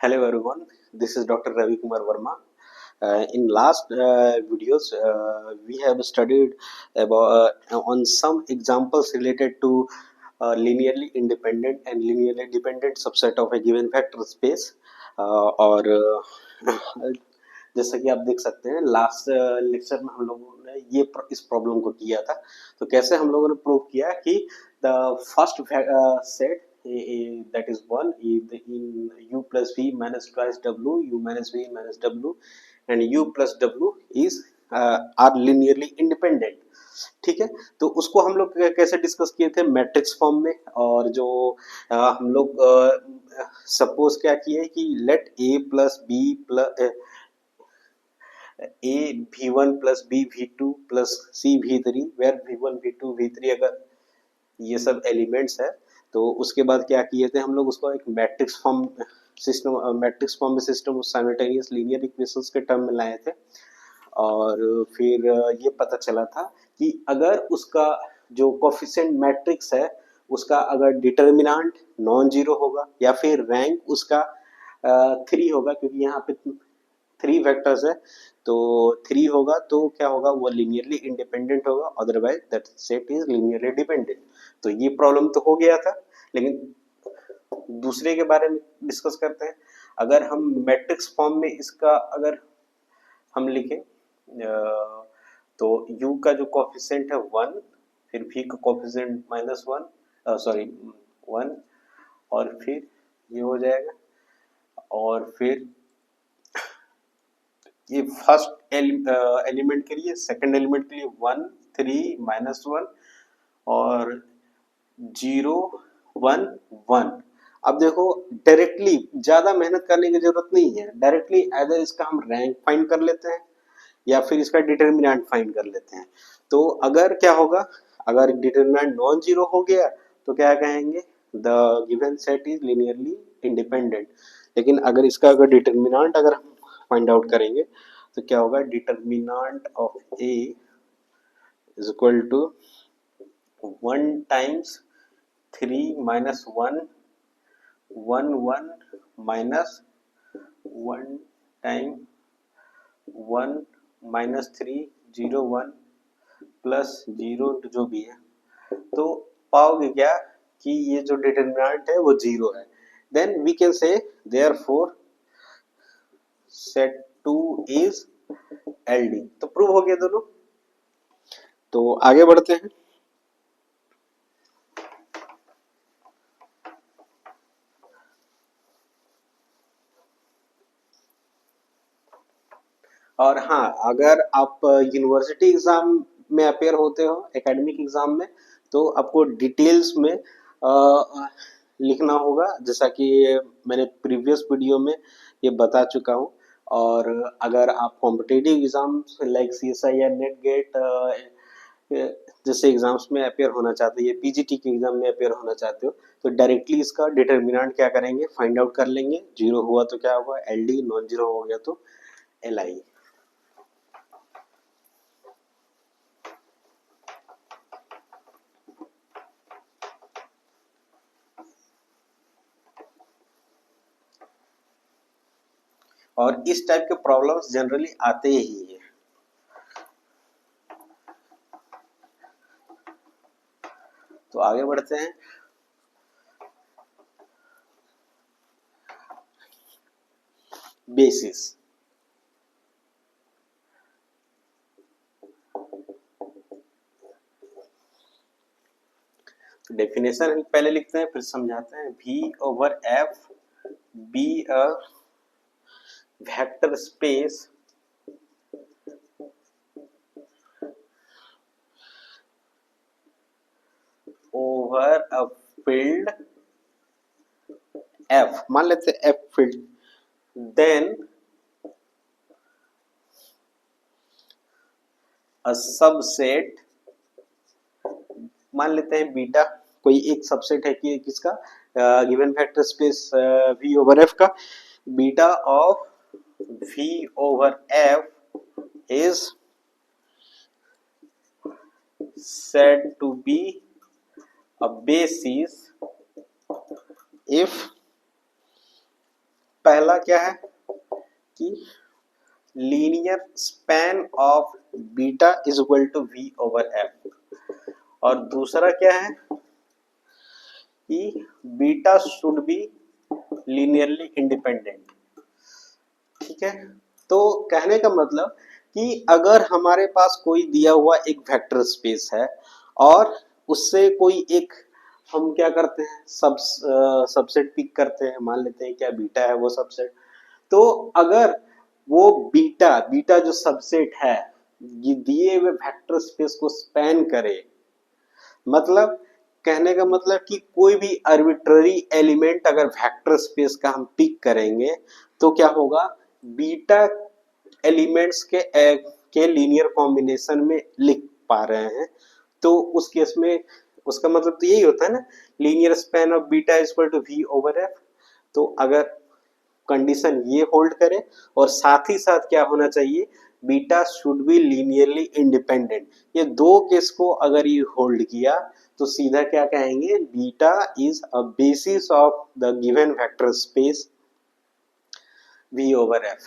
Hello everyone, this is Dr. Ravi Kumar Verma. In last videos, we have studied about on some examples related to linearly independent and linearly dependent subset of a given vector space. और जैसा कि आप देख सकते हैं last lecture में हम लोगों ने इस प्रॉब्लम को किया था। तो कैसे हम लोगों ने प्रूव किया कि the first set that is 1 in u plus v minus twice w u minus v minus w and u plus w is are linearly independent। ठीक है, तो उसको हम लोग कैसे डिस्कस किए थे मैट्रिक्स फॉर्म में। और जो हम लोग सपोज क्या किए कि let a plus b plus a v1 plus b v2 plus c v3 where v1 v2 v3 अगर ये सब एलिमेंट्स है तो उसके बाद क्या किए थे हम लोग उसको एक मैट्रिक्स फॉर्म में सिस्टम साइमल्टेनियस लीनियर इक्वेशंस के टर्म में लाए थे। और फिर ये पता चला था कि अगर उसका जो कोफिशिएंट मैट्रिक्स है उसका अगर डिटर्मिनेंट नॉन जीरो होगा या फिर रैंक उसका 3 होगा, क्योंकि यहाँ पे 3 वेक्टर्स है तो 3 होगा तो क्या होगा, वो लीनियरली इंडिपेंडेंट होगा, otherwise that set is linearly dependent. तो ये प्रॉब्लम तो हो गया था, लेकिन दूसरे के बारे में डिस्कस करते हैं। अगर हम मैट्रिक्स फॉर्म में इसका अगर हम लिखें तो u का जो कोफिशिएंट है 1, फिर v का कोफिशिएंट -1 सॉरी 1, और फिर ये हो जाएगा, और फिर ये फर्स्ट एलिमेंट के लिए, सेकंड एलिमेंट के लिए 1 3 -1 और 0 1 1। अब देखो डायरेक्टली ज्यादा मेहनत करने की जरूरत नहीं है, डायरेक्टली एज इसका हम रैंक फाइंड कर लेते हैं या फिर इसका डिटर्मिनेंट फाइंड कर लेते हैं। तो अगर क्या होगा, अगर डिटर्मिनेंट नॉन जीरो हो गया तो क्या कहेंगे, the given set is linearly independent. लेकिन अगर इसका अगर डिटर्मिनेंट अगर हम फाइंड आउट करेंगे तो क्या होगा, determinant of A is equal to 1 times 3 minus 1 1 1 minus 1 time 1 minus 3 0 1 plus 0 जो भी है, तो पाओगे क्या कि ये जो डिटर्मिनेंट है वो 0 है। Then we can say therefore set 2 is LD. तो प्रूव हो गया दोनों। तो आगे बढ़ते हैं। और हाँ, अगर आप यूनिवर्सिटी एग्जाम में अपेयर होते हो, एकेडमिक एग्जाम में, तो आपको डिटेल्स में लिखना होगा, जैसा कि मैंने प्रीवियस वीडियो में ये बता चुका हूँ। और अगर आप कॉम्पिटिटिव एग्जाम लाइक सीएसआई या नेट गेट जैसे एग्जाम्स में अपेयर होना चाहते हो या पीजीटी के एग्जाम में अपेयर होना चाहते हो, तो डायरेक्टली इसका डिटर्मिनेंट क्या करेंगे, फाइंड आउट कर लेंगे। जीरो हुआ तो क्या होगा, एलडी, नॉन जीरो हो गया तो एलआई। और इस टाइप के प्रॉब्लम्स जनरली आते ही है। तो आगे बढ़ते हैं। बेसिस। तो डेफिनेशन पहले लिखते हैं फिर समझाते हैं। V over F be a vector space over a field F, मान लेते हैं F field, then a subset, मान लेते हैं बीटा कोई एक सबसेट है कि किसका, given vector space V over F का, beta of V over F is said to be a basis if, पहला पहला क्या है कि linear span of beta is equal to V over F, और दूसरा क्या है कि beta should be linearly independent. ठीक है, तो कहने का मतलब कि अगर हमारे पास कोई दिया हुआ एक वेक्टर स्पेस है और उससे कोई एक हम क्या करते हैं सबसेट पिक करते हैं, मान लेते हैं क्या बीटा है वो सबसेट, तो अगर वो बीटा बीटा जो सबसेट है ये दिए हुए वेक्टर स्पेस को स्पैन करे, मतलब कहने का मतलब कि कोई भी आर्बिट्ररी एलिमेंट अगर वेक्टर स्पेस का हम पिक करेंगे तो क्या होगा, बीटा एलिमेंट्स के लीनियर कॉम्बिनेशन में लिख पा रहे हैं, तो उस केस में उसका मतलब तो यही होता है ना, linear span of beta is equal to V over F. तो अगर कंडीशन ये होल्ड करे और साथ ही साथ क्या होना चाहिए, beta should be linearly independent, ये दो केस को अगर ये होल्ड किया तो सीधा क्या कहेंगे, beta is a basis of the given vector space V over F,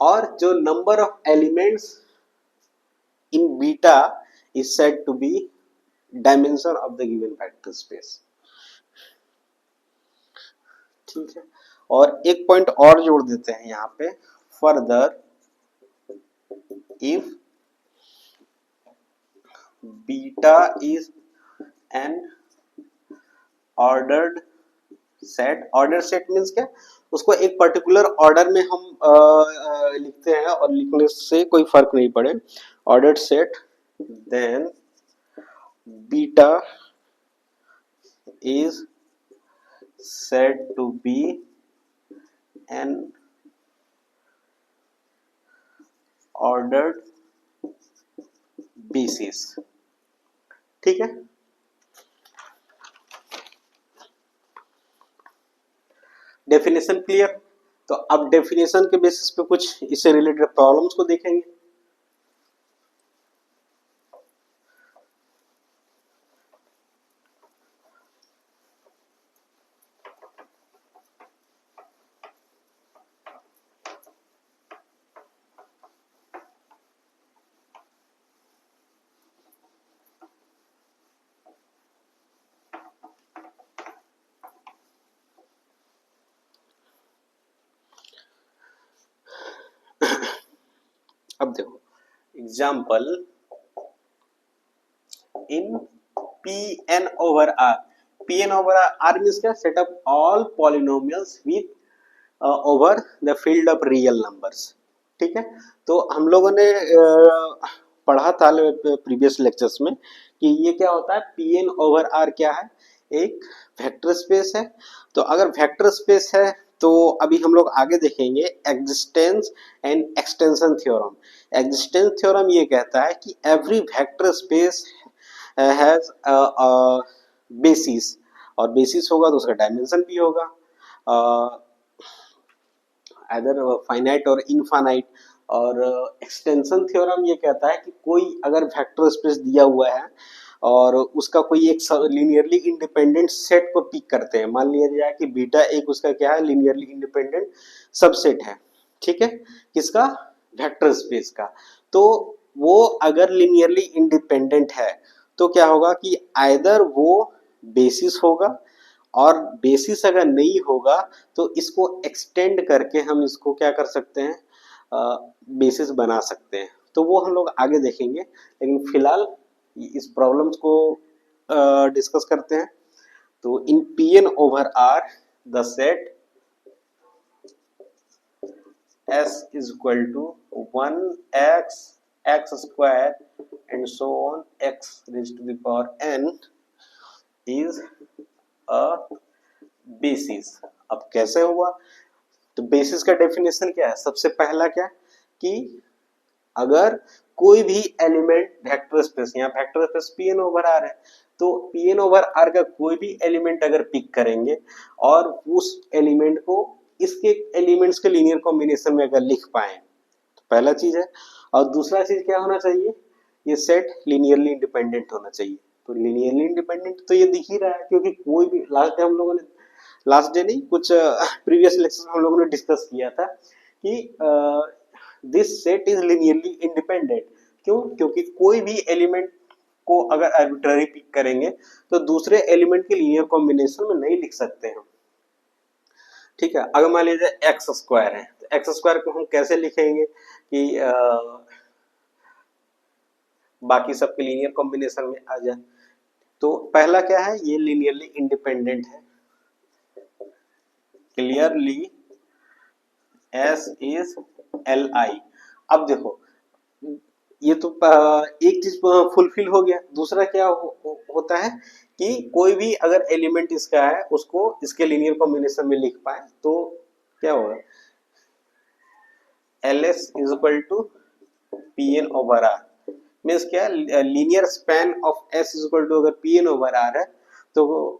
और जो number of elements in beta is said to be dimension of the given vector space. ठीक है, और एक पॉइंट और जोड़ देते हैं यहाँ पे, further if beta is an ordered set, order set means क्या, उसको एक पर्टिकुलर ऑर्डर में हम लिखते हैं और लिखने से कोई फर्क नहीं पड़े, ordered set, then beta is said to be an ordered basis। ठीक है, डेफिनेशन क्लियर। तो अब डेफिनेशन के बेसिस पे कुछ इससे रिलेटेड प्रॉब्लम्स को देखेंगे। अब देखो example, in Pn over R, Pn over R means क्या, set up all polynomials with over the field of real numbers. ठीक है, तो हम लोगों ने पढ़ा था प्रीवियस लेक्चर्स में कि ये क्या होता है, Pn ओवर R क्या है, एक वेक्टर स्पेस है। तो अगर वेक्टर स्पेस है तो अभी हम लोग आगे देखेंगे existence and extension theorem. Existence theorem ये कहता है कि every vector space has basis, और बेसिस होगा तो उसका डायमेंशन भी होगा, आइदर फाइनाइट और इनफाइनाइट। और एक्सटेंशन थ्योरम ये कहता है कि कोई अगर वेक्टर स्पेस दिया हुआ है और उसका कोई एक लीनियरली इंडिपेंडेंट सेट को पिक करते हैं, मान लिया जाए कि बीटा एक उसका क्या है, लीनियरली इंडिपेंडेंट सबसेट है। ठीक है, किसका, वेक्टर स्पेस का। तो वो अगर लीनियरली इंडिपेंडेंट है तो क्या होगा कि आइदर वो बेसिस होगा, और बेसिस अगर नहीं होगा तो इसको एक्सटेंड करके हम इसको क्या कर सकते हैं, बेसिस बना सकते हैं। तो वो हम लोग आगे देखेंगे, लेकिन फिलहाल इस प्रॉब्लम्स को डिस्कस करते हैं। तो इन Pn over R the set S is equal to 1x x square and so on x raised to the power n is a basis। अब कैसे हुआ, तो बेसिस का डेफिनेशन क्या है, सबसे पहला क्या कि अगर कोई भी एलिमेंट वेक्टर स्पेस, यहाँ vector space Pn over R है, तो Pn ओवर R का कोई भी एलिमेंट अगर पिक करेंगे और उस एलिमेंट को इसके एलिमेंट्स के लीनियर कॉम्बिनेशन में अगर लिख पाए तो पहला चीज है। और दूसरा चीज क्या होना चाहिए, ये सेट लीनियरली इंडिपेंडेंट होना चाहिए। तो लीनियरली इंडिपेंडेंट तो ये दिख ही रहा है, क्योंकि कोई भी लास्ट टाइम हम लोगों ने लास्ट डे नहीं, कुछ प्रीवियस लेक्चर में हम लोगों ने डिस्कस किया था कि this set is linearly independent. क्यों? क्योंकि कोई भी एलिमेंट को अगर आर्बिट्ररी पिक करेंगे तो दूसरे एलिमेंट के लीनियर कॉम्बिनेशन में नहीं लिख सकते हैं। ठीक है, अगर मान लीजिए एक्स स्क्वायर है तो एक्स स्क्वायर को हम कैसे लिखेंगे कि बाकी सबके लीनियर कॉम्बिनेशन में आ जाए। तो पहला क्या है, ये लीनियरली इंडिपेंडेंट है, clearly S is L I. अब देखो ये तो एक चीज फुलफिल हो गया। दूसरा क्या होता है कि कोई भी अगर एलिमेंट इसका है उसको इसके लीनियर कॉम्बिनेशन में लिख पाए तो क्या होगा, L S is equal to P N over R. Means क्या, linear span of S is equal to अगर पी एन ओवर आर है तो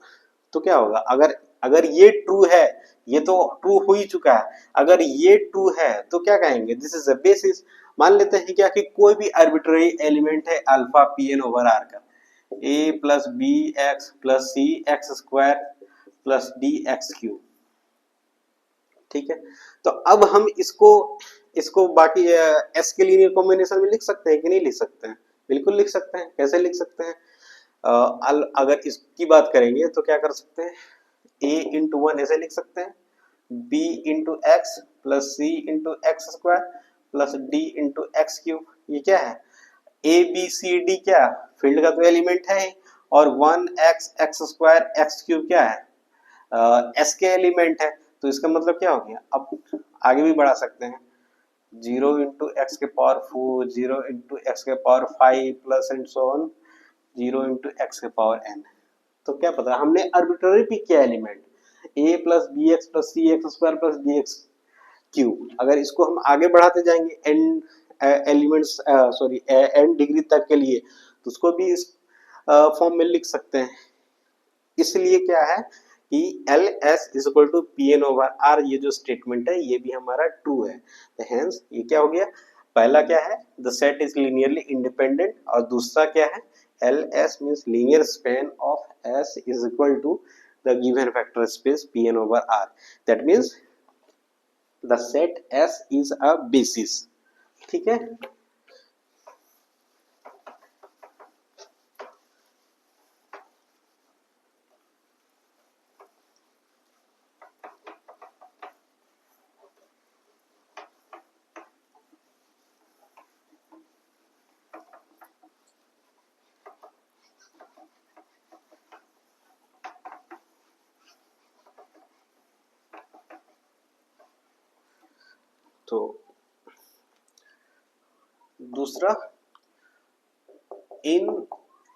क्या होगा, अगर अगर ये ट्रू है, ये तो ट्रू हो ही चुका है, अगर ये ट्रू है तो क्या कहेंगे, दिस इज अ बेसिस। मान लेते हैं क्या कि कोई भी आर्बिट्ररी एलिमेंट है alpha P N over R का, A plus B X plus C X square plus D X cube. ठीक है, तो अब हम इसको इसको बाकी एस के लीनियर कॉम्बिनेशन में लिख सकते हैं कि नहीं लिख सकते हैं? बिल्कुल लिख सकते हैं। कैसे लिख सकते हैं? अगर इसकी बात करेंगे तो क्या कर सकते हैं, a इंटू वन ऐसे लिख सकते हैं, b into X plus C into X square plus D into X cube. ये क्या है, ए बी सी डी क्या फील्ड का तो एलिमेंट है, और one X X square X cube क्या है, एस के एलिमेंट है। तो इसका मतलब क्या हो गया, अब आगे भी बढ़ा सकते हैं, 0 इंटू एक्स के पावर 4, 0 इंटू एक्स के power 5 plus and so on 0 into X के पावर n। तो क्या पता, हमने आर्बिट्ररी पिक किया element a plus B X plus C X square plus D X cube. अगर इसको हम आगे बढ़ाते जाएंगे n elements sorry n degree तक के लिए तो उसको भी इस फॉर्म में लिख सकते हैं। इसलिए क्या है कि L S is equal to P N over R, ये जो स्टेटमेंट है ये भी हमारा ट्रू है। तो हेंस ये क्या हो गया, पहला क्या है, the set is linearly independent, और दूसरा क्या है, L S means linear span of S is equal to the given vector space P N over R. That means the set S is a basis. ठीक है, तो दूसरा in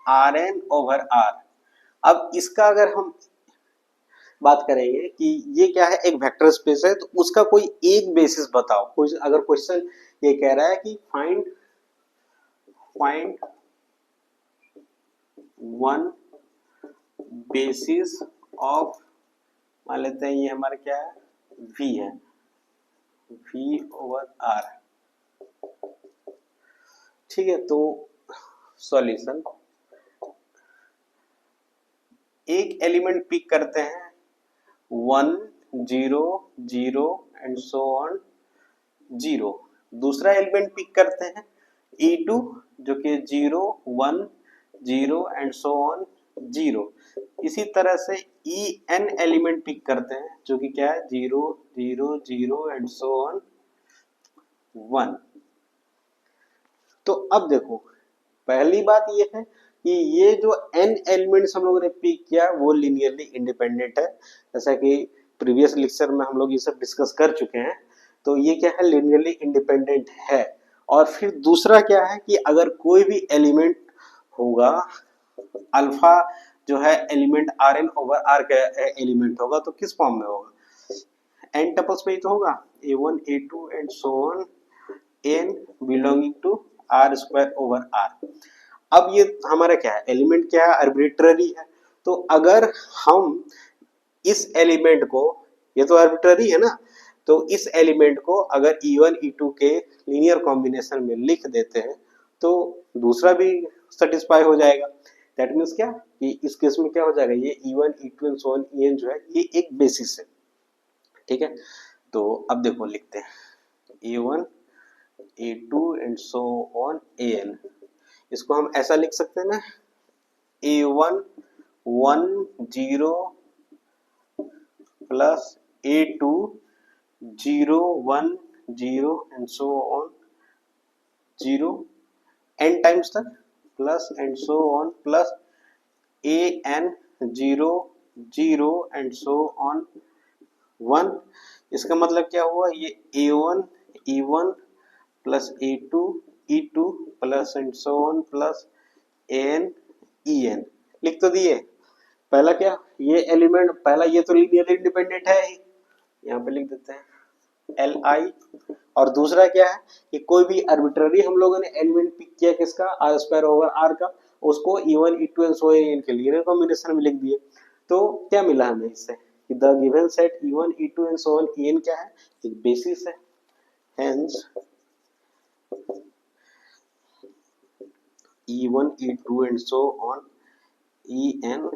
R N over R. अब इसका अगर हम बात करेंगे कि ये क्या है, एक वेक्टर स्पेस है, तो उसका कोई एक बेसिस बताओ। कोई अगर क्वेश्चन ये कह रहा है कि फाइंड वन बेसिस ऑफ, मान लेते हैं ये हमारा क्या है, v है, v ओवर r। ठीक है, तो सॉल्यूशन, एक एलिमेंट पिक करते हैं 1 0 0 एंड सो ऑन 0, दूसरा एलिमेंट पिक करते हैं e2 जो कि 0 1 0 एंड सो ऑन 0। इसी तरह से en एलिमेंट पिक करते हैं जो कि क्या है, 0 0 0 एंड सो ऑन 1। तो अब देखो, पहली बात ये है कि ये जो n एलिमेंट्स हम लोगों ने पिक किया वो लीनियरली इंडिपेंडेंट है, जैसा कि प्रीवियस लेक्चर में हम लोग ये सब डिस्कस कर चुके हैं। तो ये क्या है, लीनियरली इंडिपेंडेंट है। और फिर दूसरा क्या है कि अगर कोई भी एलिमेंट होगा, अल्फा जो है element R N over R का एलिमेंट होगा तो किस फॉर्म में होगा, n टपल्स में ही तो होगा, a1 a2 and so on n belonging to R square over R. अब ये हमारा क्या है, एलिमेंट क्या है, आर्बिट्ररी है। तो अगर हम इस एलिमेंट को, ये तो आर्बिट्ररी है ना, तो इस एलिमेंट को अगर E1 E2 के लीनियर कॉम्बिनेशन में लिख देते हैं तो दूसरा भी सेटिस्फाई हो जाएगा। दैट मीन्स क्या कि इस केस में क्या हो जाएगा, ये E1 E2 and so on En जो है ये एक बेसिस है, ठीक है। तो अब देखो लिखते हैं A1 A2 and so on An, इसको हम ऐसा लिख सकते हैं ना, A1 1 0 plus A2 0 1 0 and so on 0 n times तक plus and so on plus An 0 0 and so on 1। इसका मतलब क्या हुआ, ये A1 E1 plus A2 E2 plus and so on plus An En लिख तो दिए। पहला क्या, ये एलिमेंट पहला ये तो लीनियरली इंडिपेंडेंट है ही, यहाँ पे लिख देते हैं Li। और दूसरा क्या है कि कोई भी आर्बिट्ररी हम लोगों ने एलिमेंट पिक किया किसका, आर स्क्वायर ओवर आर का, उसको E1 E2 and so N के लीनियर कॉम्बिनेशन में लिख दिए। तो क्या मिला हमें इससे कि the given set E1 E2 and so on En क्या है, एक बेसिस है। Hence E1 E2 and so on En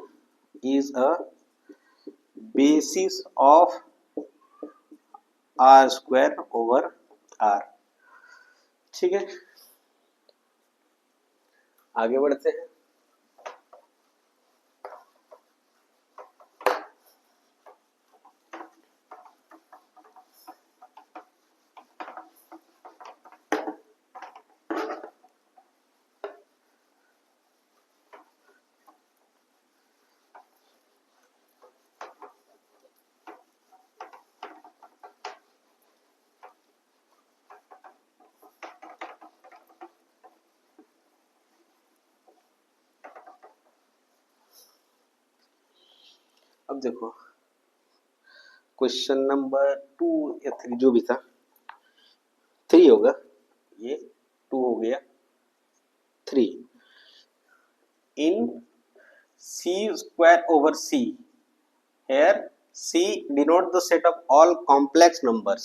is a basis of R square over R, ठीक है। आगे बढ़ते हैं। अब देखो क्वेश्चन नंबर 2 या 3 जो भी था, 3 होगा, ये 2 हो गया 3। इन C square over C, here C denote the set of all complex numbers,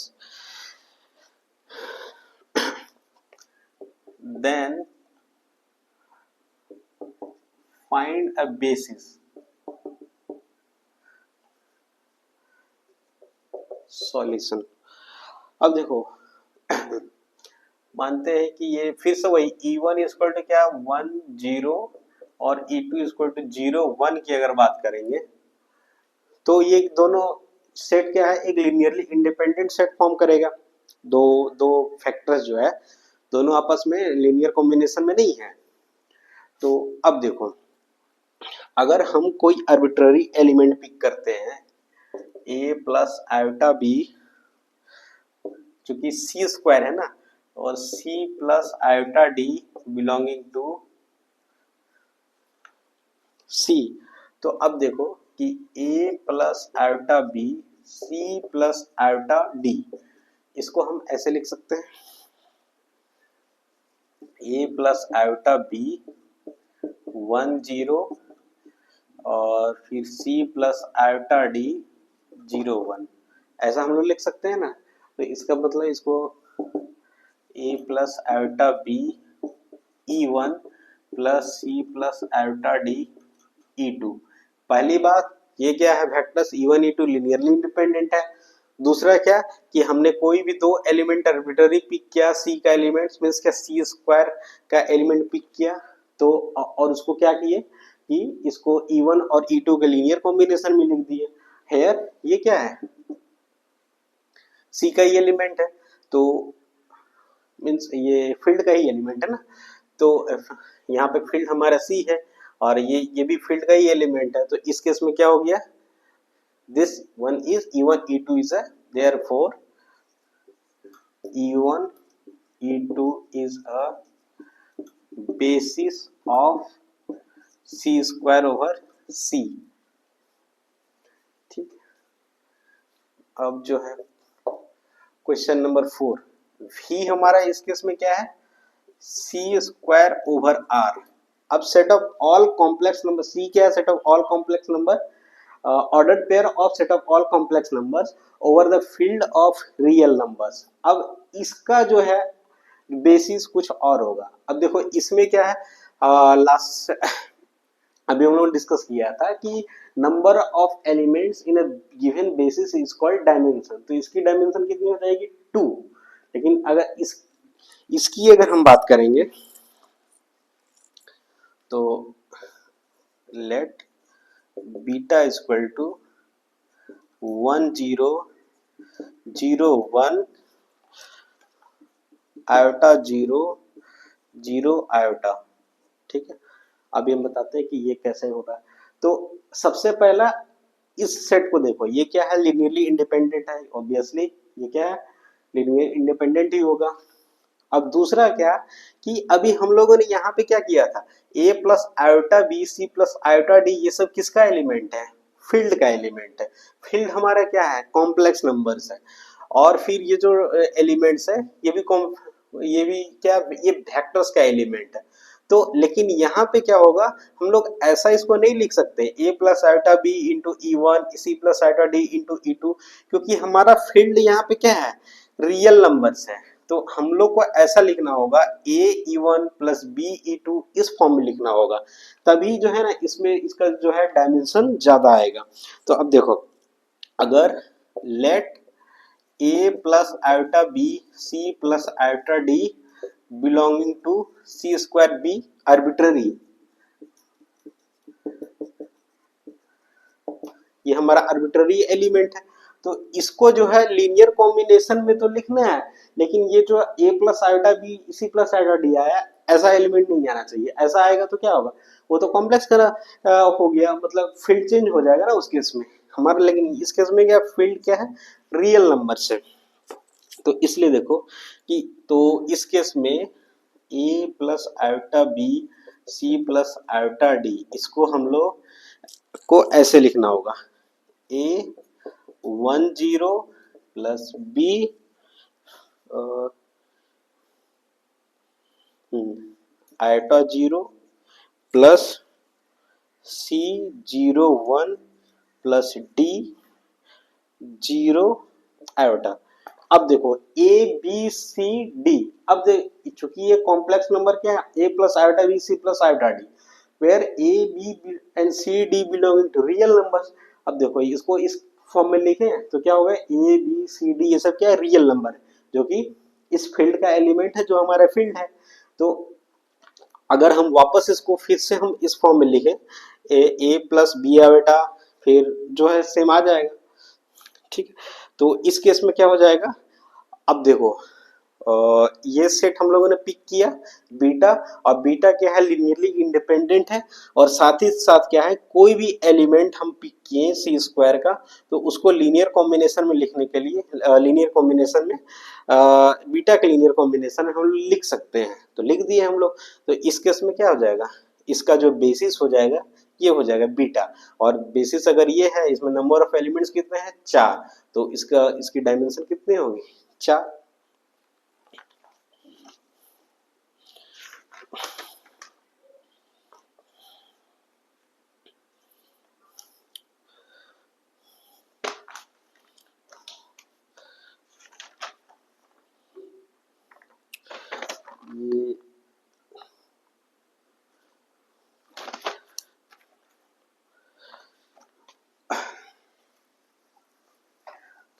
then find a basis। Solution, अब देखो मानते हैं कि ये फिर से वही E1 इक्वल टू क्या 1 0 और E2 इक्वल टू 0 1 की अगर बात करेंगे तो ये दोनों सेट क्या है, एक लीनियरली इंडिपेंडेंट सेट फॉर्म करेगा। दो दो फैक्टर्स जो है दोनों आपस में लीनियर कॉम्बिनेशन में नहीं है। तो अब देखो अगर हम कोई आर्बिट्ररी एलिमेंट पिक करते हैं a प्लस आयोटा बी, चूंकि सी स्क्वायर है ना, और c plus iota D belonging to c, तो अब देखो कि a plus iota B c plus iota D, इसको हम ऐसे लिख सकते हैं a प्लस आयोटा बी 1 0 और फिर c प्लस आयोटा डी 0 1, ऐसा हम लोग लिख सकते हैं ना। तो इसका मतलब इसको a plus iota B E1 plus C plus iota D E2। पहली बात ये क्या है, vectors E1 E2 linearly independent है। दूसरा क्या कि हमने कोई भी दो एलिमेंट आर्बिट्ररी पिक किया, C का एलिमेंट मींस क्या C स्क्वायर का एलिमेंट पिक किया, तो और उसको क्या किए कि इसको E1 और E2 के लीनियर कॉम्बिनेशन में लिख दिए। हेयर ये क्या है, C का ही एलिमेंट है, तो मीन्स ये फील्ड का ही एलिमेंट है ना, तो यहाँ पे फील्ड हमारा C है और ये भी फील्ड का ही एलिमेंट है। तो इस केस में क्या हो गया, this one is E1 E2 is a, therefore E1 E2 is a basis of C square over C, ठीक। अब जो है क्वेश्चन नंबर 4, V हमारा इस केस में क्या है, C स्क्वायर ओवर R। अब set of all complex number, C क्या है, set of all complex number, ordered pair of set of all complex numbers over the field of real numbers. अब इसका जो है बेसिस कुछ और होगा। अब देखो इसमें क्या है, लास्ट अभी हम लोग डिस्कस किया था कि number of elements in a given basis is called dimension. तो इसकी डायमेंशन कितनी हो जाएगी 2। लेकिन अगर इसकी अगर हम बात करेंगे तो let beta equal to 1 0 0 1 iota 0 0 iota. ठीक है, अभी हम बताते हैं कि ये कैसे होगा। तो सबसे पहला इस सेट को देखो, ये क्या है, लीनियरली इंडिपेंडेंट है ऑब्वियसली, ये क्या है, लीनियर इंडिपेंडेंट ही होगा। अब दूसरा क्या कि अभी हम लोगों ने यहाँ पे क्या किया था, a plus iota B C plus iota D, ये सब किसका एलिमेंट है, फील्ड का एलिमेंट है। फील्ड हमारा क्या है, कॉम्प्लेक्स नंबर्स है। और फिर ये जो एलिमेंट्स है ये भी क्या, ये वेक्टर्स का एलिमेंट है। तो लेकिन यहाँ पे क्या होगा, हम लोग ऐसा इसको नहीं लिख सकते a plus iota B into E one C plus iota D into E two, क्योंकि हमारा फील्ड यहाँ पे क्या है, रियल नंबर्स है। तो हम लोग को ऐसा लिखना होगा a e1 plus b e2, इस फॉर्म में लिखना होगा, तभी जो है ना इसमें इसका जो है डायमेंशन ज्यादा आएगा। तो अब देखो, अगर let a plus iota b c plus iota d belonging to C square be arbitrary, ये हमारा आर्बिट्ररी एलिमेंट है। तो इसको जो है लीनियर कॉम्बिनेशन में तो लिखना है, लेकिन ये जो a plus iota B C plus iota D आया, ऐसा एलिमेंट नहीं आना चाहिए। ऐसा आएगा तो क्या होगा, वो तो कॉम्प्लेक्स का हो गया, मतलब फील्ड चेंज हो जाएगा ना उस केस में हमारा। लेकिन इस केस में क्या, फील्ड क्या है, रियल नंबर से। तो इसलिए देखो कि तो इस केस में a plus iota B C plus iota D, इसको हम लोग को ऐसे लिखना होगा, a 1 0 plus b iota 0 plus c 0 1 plus d 0 iota. अब देखो a b c d, अब चूंकि ये कॉम्प्लेक्स नंबर क्या है, a plus iota b c plus iota d, where a b and c d belonging to real numbers. अब देखो इसको इस फॉर्म में लिखे तो क्या होगा, a b c d ये सब क्या है, रियल नंबर है, जो कि इस फील्ड का एलिमेंट है, जो हमारा फील्ड है। तो अगर हम वापस इसको फिर से हम इस फॉर्म में लिखें, ए प्लस बी आयोटा, फिर जो है सेम आ जाएगा। ठीक है, तो इस केस में क्या हो जाएगा, अब देखो ये सेट हम लोगों ने पिक किया बीटा, और बीटा क्या है, लीनियरली इंडिपेंडेंट है। और साथ ही साथ क्या है, कोई भी एलिमेंट हम पिक किए सी स्क्वायर का, तो उसको लीनियर कॉम्बिनेशन में लिखने के लिए लीनियर कॉम्बिनेशन में बीटा के लीनियर कॉम्बिनेशन हम लिख सकते हैं, तो लिख दिए हम लोग। तो इस केस में क्या हो जाएगा, इसका जो बेसिस हो जाएगा ये हो जाएगा बीटा। और बेसिस अगर ये है, इसमें नंबर ऑफ एलिमेंट्स कितने हैं, 4, तो इसकी डायमेंशन कितने होंगे, 4। ये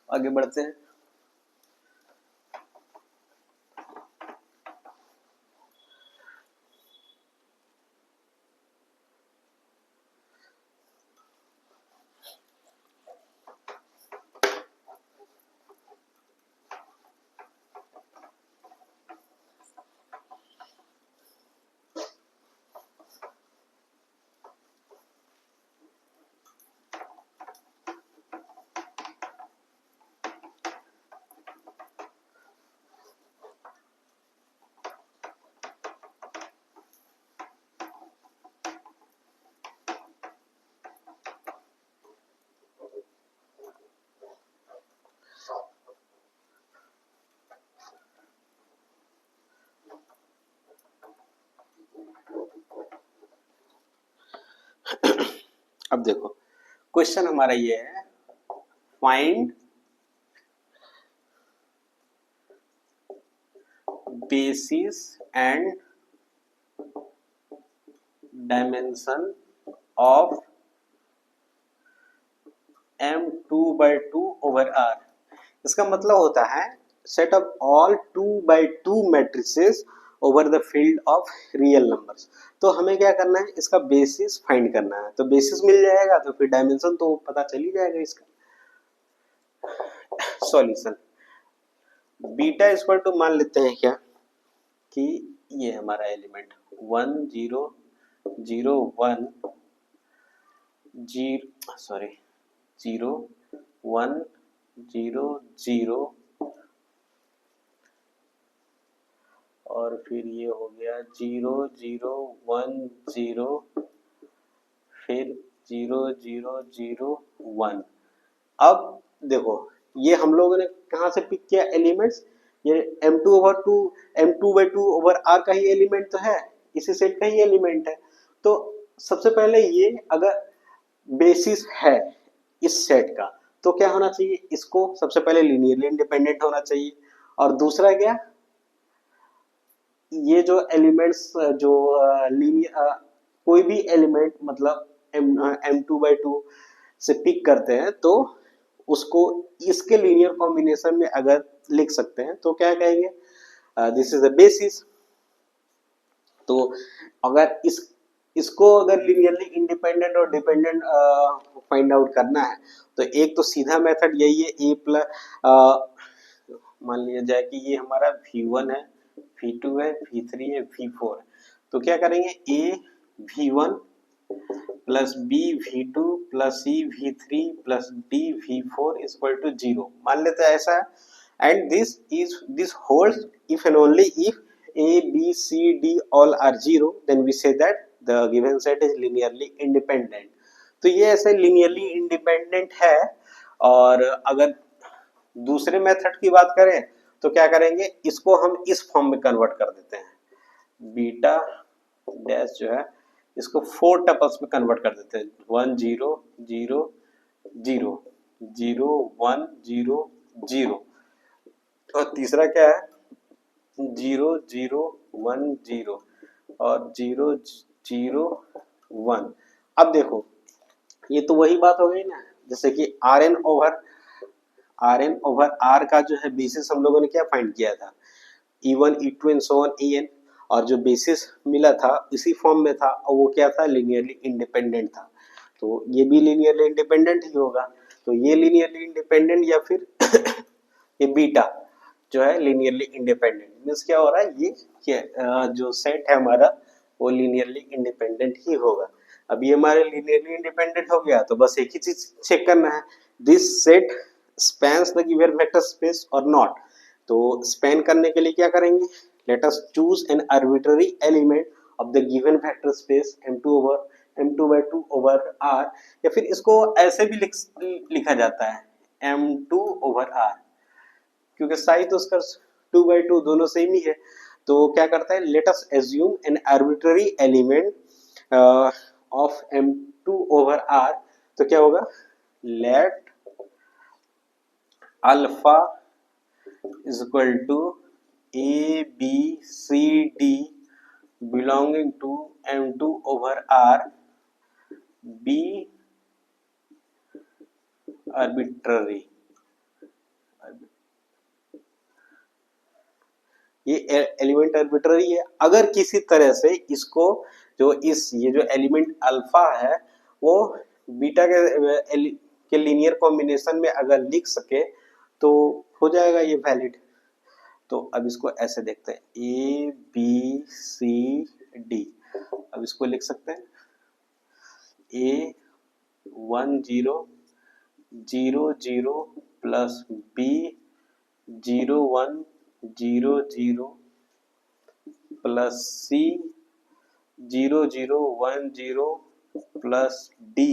आगे बढ़ते हैं। अब देखो क्वेश्चन हमारा ये है, find basis and dimension of m2/2/r। इसका मतलब होता है set of all 2/2 matrices over the field of real numbers. तो हमें क्या करना है, इसका बेसिस फाइंड करना है। तो बेसिस मिल जाएगा तो फिर डायमेंशन तो पता चल ही जाएगा इसका। सॉल्यूशन बीटा इक्वल टू मान लेते हैं क्या कि ये हमारा एलिमेंट 1 0 0 1 0 सॉरी 0 1 0 0 और फिर ये हो गया 0 0 1 0 फिर 0 0 0 1। अब देखो ये हम लोगों ने कहाँ से पिक किया एलिमेंट्स, ये m2/2 का ही एलिमेंट तो है, इसी सेट का ही एलिमेंट है। तो सबसे पहले ये अगर बेसिस है इस सेट का तो क्या होना चाहिए, इसको सबसे पहले लीनियरली इंडिपेंडेंट होना चाहिए। और दूसरा क्या, ये जो एलिमेंट्स जो लीनियर कोई भी एलिमेंट मतलब m2/2 से पिक करते हैं तो उसको इसके लीनियर कॉम्बिनेशन में अगर लिख सकते हैं तो क्या कहेंगे, दिस इज अ बेसिस। तो अगर इसको अगर लीनियरली इंडिपेंडेंट और डिपेंडेंट फाइंड आउट करना है तो एक तो सीधा मेथड यही है, ए प्लस मान लिया जाए कि ये हमारा V1 है, V2 है, V3 है, V4 है। तो क्या करेंगे, A V1 plus B V2 plus C V3 plus D V4 is equal to 0 मान लेते हैं ऐसा है। And this holds if and only if a b c d all are 0 then we say that the given set is linearly independent। तो ये ऐसे linearly independent है। और अगर दूसरे मेथड की बात करें तो क्या करेंगे, इसको हम इस फॉर्म में कन्वर्ट कर देते हैं, बीटा डैश जो है इसको 4 टपल्स में कन्वर्ट कर देते हैं, 1 0 0 0 0 1 0 0। और तीसरा क्या है, 0 0 1 0 और 0 0 1। अब देखो ये तो वही बात हो गई ना, जैसे कि Rn ओवर R का जो है बेसिस हम लोगों ने क्या फाइंड किया था, E1 E2 and so on En। और जो बेसिस मिला था इसी फॉर्म में था और वो क्या था, लीनियरली इंडिपेंडेंट था। तो ये भी लीनियरली इंडिपेंडेंट ही होगा। तो ये लीनियरली इंडिपेंडेंट या फिर ये बीटा जो है लीनियरली इंडिपेंडेंट मीन्स क्या हो रहा है, ये जो सेट है हमारा वो लीनियरली इंडिपेंडेंट ही होगा। अब ये हमारे लीनियरली इंडिपेंडेंट हो गया तो बस एक ही चीज चेक करना है, this set spans the given vector space और नॉट। तो स्पैन करने के लिए क्या करेंगे, let us choose an arbitrary element of the given vector space m2/2 over r। या फिर इसको ऐसे भी लिखा जाता है m2 ओवर r, क्योंकि साइज तो उसका 2/2 दोनों सेम ही है। तो क्या करता है, let us assume an arbitrary element of m2 over r। तो क्या होगा, let alpha is equal to a b c d belonging to m2 over r be arbitrary। ये एलिमेंट आर्बिट्ररी है। अगर किसी तरह से इसको जो ये जो एलिमेंट अल्फा है वो बीटा के लीनियर कॉम्बिनेशन में अगर लिख सके तो हो जाएगा ये वैलिड। तो अब इसको ऐसे देखते हैं, ए बी सी डी। अब इसको लिख सकते हैं ए 1 0 0 0 प्लस बी 0 1 0 0 प्लस सी 0 0 1 0 प्लस डी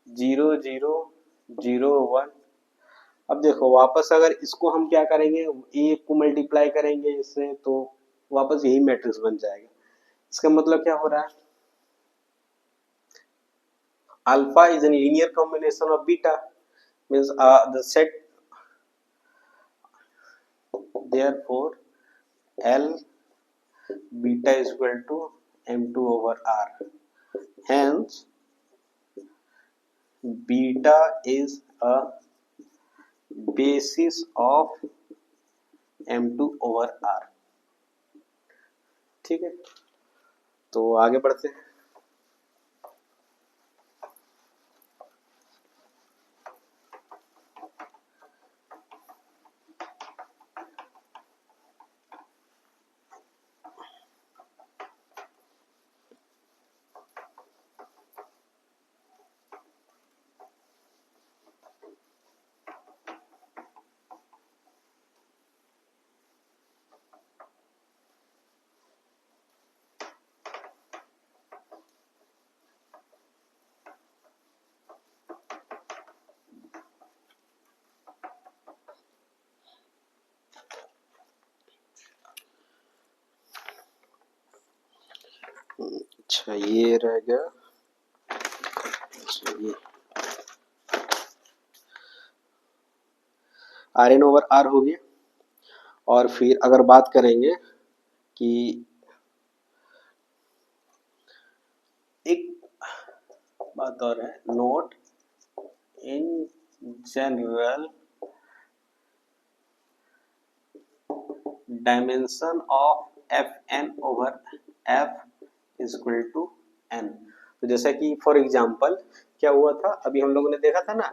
0 0 0 1। अब देखो वापस अगर इसको हम क्या करेंगे, ए को मल्टीप्लाई करेंगे इससे तो वापस यही मैट्रिक्स बन जाएगा। इसका मतलब क्या हो रहा है, alpha is an linear combination of beta means the set therefore L beta is equal to m2 over r, hence beta is a basis of M2 over R। ठीक है, तो आगे बढ़ते हैं। अच्छा, ये रह गया। अच्छा, ये आर एन ओवर आर हो गया। और फिर अगर बात करेंगे कि एक बात और है, note in general dimension of F N over F is equal to N. तो जैसा कि फॉर एग्जांपल क्या हुआ था, अभी हम लोगों ने देखा था ना,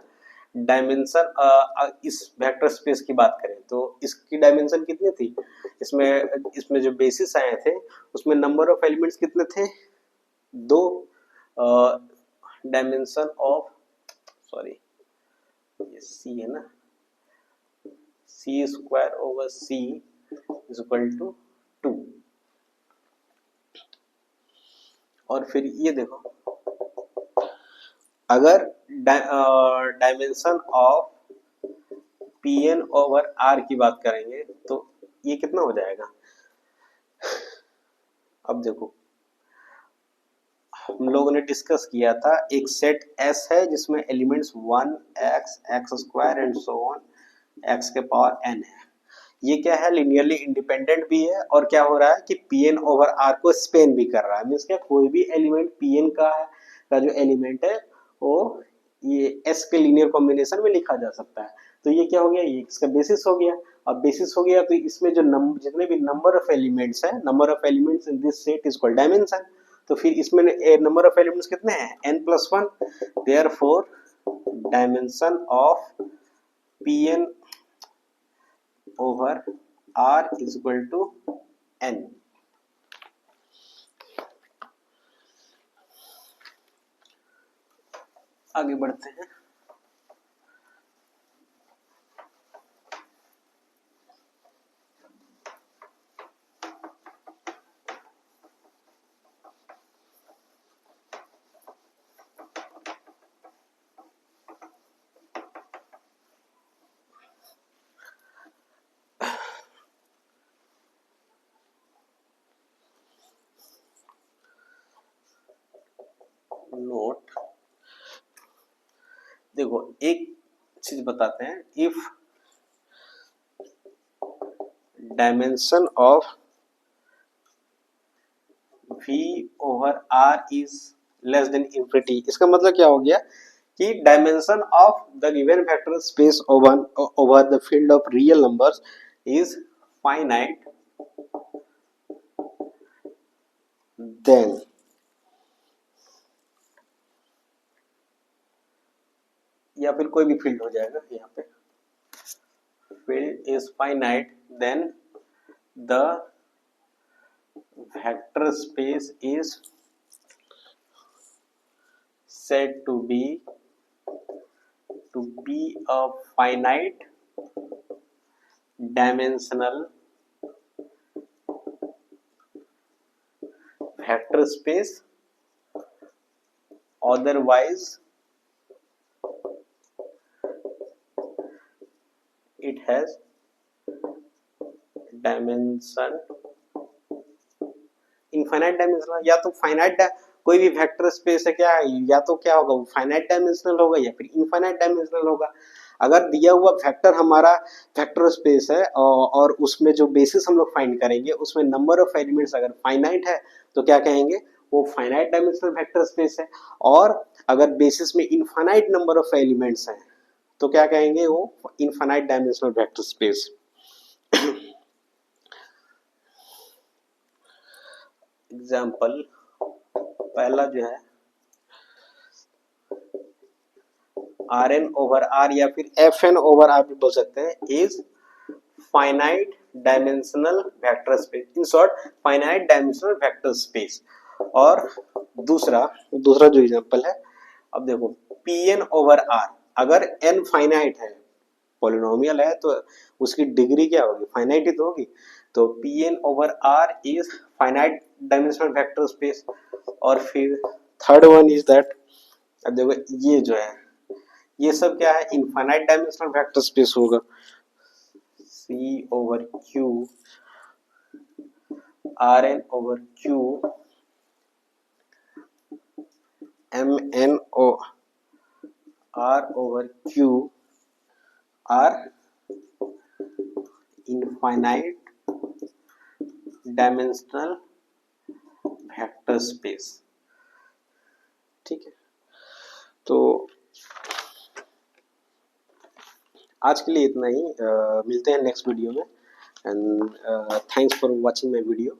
डायमेंशन इस वेक्टर स्पेस की बात करें तो इसकी डायमेंशन कितनी थी, इसमें जो बेसिस आए थे उसमें नंबर ऑफ एलिमेंट्स कितने थे, दो। डायमेंशन ऑफ, सॉरी ये सी है ना, C square over C is equal to 2। और फिर ये देखो, अगर dimension of P N over R की बात करेंगे तो ये कितना हो जाएगा। अब देखो, हम लोगों ने डिस्कस किया था एक सेट एस है जिसमें elements 1 x X square and so on x के पावर एन है। ये क्या है, लिनियरली इंडिपेंडेंट भी है, और क्या हो रहा है कि पी एन ओवर आर को स्पेन भी कर रहा है। मीन्स क्या, कोई भी एलिमेंट पी एन का जो एलिमेंट है वो ये एस के लीनियर कॉम्बिनेशन में लिखा जा सकता है। तो ये क्या हो गया, ये इसका बेसिस हो गया। अब बेसिस हो गया तो इसमें जो जितने भी नंबर ऑफ एलिमेंट्स है, number of elements in this set is called dimension. तो फिर इसमें नंबर ऑफ एलिमेंट्स कितने हैं, n plus 1। Therefore dimension of P N over R is equal to n। आगे बढ़ते हैं। नोट, देखो एक चीज बताते हैं, if dimension of v over r is less than infinity, इसका मतलब क्या हो गया कि dimension of the given vector space over the field of real numbers is finite, then या फिर कोई भी फील्ड हो जाएगा, यहाँ पे field is finite, then the vector space is said to be a finite dimensional vector space, otherwise it has dimension infinite dimensional. या तो फाइनाइट, कोई भी वेक्टर स्पेस है क्या, या तो क्या होगा, वो फाइनाइट डायमेंशनल होगा या फिर इनफाइनाइट डायमेंशनल होगा। अगर दिया हुआ वेक्टर हमारा वेक्टर स्पेस है और उसमें जो बेसिस हम लोग फाइंड करेंगे उसमें नंबर ऑफ एलिमेंट्स अगर फाइनाइट है तो क्या कहेंगे, वो फाइनाइट डायमेंशनल वेक्टर स्पेस है। और अगर बेसिस में इनफाइनाइट नंबर ऑफ एलिमेंट्स हैं तो क्या कहेंगे, वो infinite dimensional vector space. Example पहला जो है आर एन ओवर आर या फिर एफ एन ओवर आर भी बोल सकते हैं, is finite dimensional vector space, in short finite dimensional vector space. और दूसरा दूसरा जो एग्जांपल है, अब देखो पी एन ओवर आर, अगर एन फाइनाइट है, पॉलिनोमियल है, तो उसकी डिग्री क्या होगी, फाइनाइट ही तो होगी। तो P N over R is finite dimensional vector space. और फिर थर्ड वन इज दैट, अब देखो ये जो है ये सब क्या है, इनफाइनाइट डायमेंशनल वेक्टर स्पेस होगा। C over Q, Rn over Q, Mn O R over Q are infinite dimensional vector space. ठीक है, तो आज के लिए इतना ही, मिलते हैं नेक्स्ट वीडियो में। And thanks for watching my video.